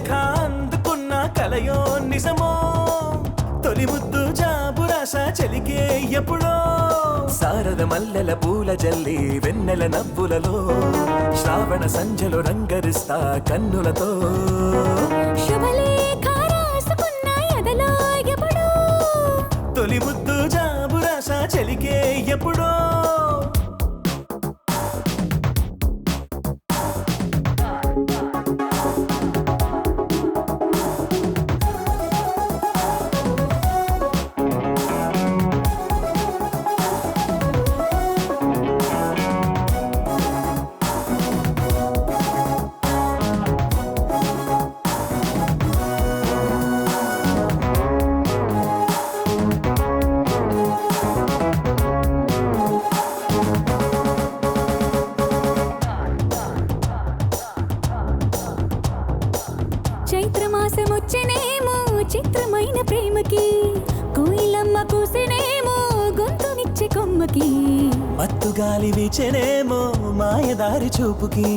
శుభలేఖ అందుకున్న కలయో నిజమో తొలి ముద్దు జాబు రాస చెలికే ఎప్పుడో శారద మల్లెల పూల జల్లి వెన్నెల నవ్వులలో శ్రావణ సంధ్యలో రంగరిస్తా కన్నులతో శుభలేఖ రాసుకున్న ఎదలో ఎప్పుడో తొలి ముద్దు జాబు రాస చెలికే ఎప్పుడో చైత్రమాసమొచ్చెనేమో చిత్రమైన ప్రేమకి కోయిలమ్మ కూసినేమో గొంతునిచ్చే కొమ్మకి మత్తు గాలి వీచెనేమో మాయదారి చూపుకి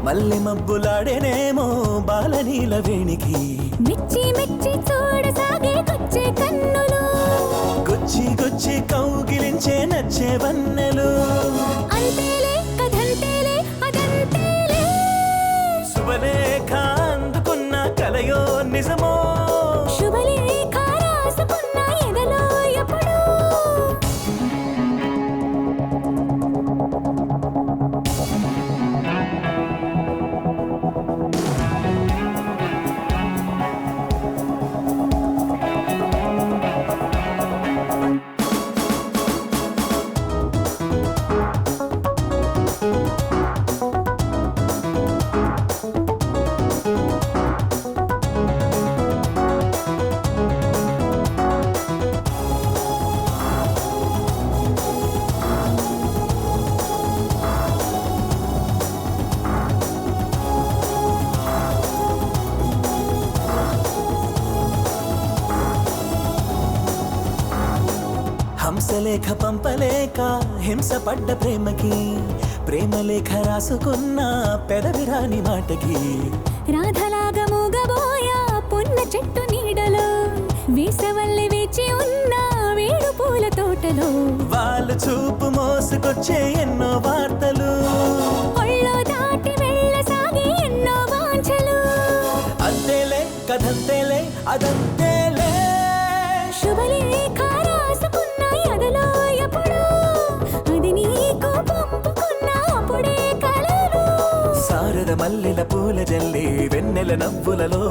మల్లె మబ్బులాడేనేమో బాలనీల వేణికి మెచ్చి మెచ్చి చూడసాగే కొచ్చే కన్నులు గుచ్చి గుచ్చి కౌగిలించే నచ్చే వన్నెలు అంతేలే కథంతేలే అదంతేలే శుభలేఖ అందుకున్న కలయో నిజమో శుభలేఖ రాసుకున్న ఎదలో ఎప్పుడో హంసలేఖ పంపలేక హింస పడ్డ ప్రేమకి ప్రేమలేఖ రాసుకున్న పెదవిరాని మాటకి రాధలాగా మూగబోయా పున్న చెట్టు నీడలో వేసవల్లి వేచి ఉన్న వేడు పూల తోటలో వాళ్ళు చూపు మోసుకొచ్చే ఎన్నో వార్తలు ఒళ్ళో దాటి వెళ్ళసాగి ఎన్నో వాంఛలు అంతేలే కథంతేలే అదంతేలే శుభలేఖ రాసుకున్న ఎదలో ఎప్పుడో అది నీకు పంపుకున్న అప్పుడే కలలు శారద మల్లెల పూల జల్లి వెన్నెల నవ్వులలో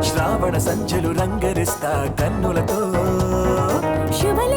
శ్రావణ సంధ్యలు రంగరిస్తా కన్నులతో శుభలేఖ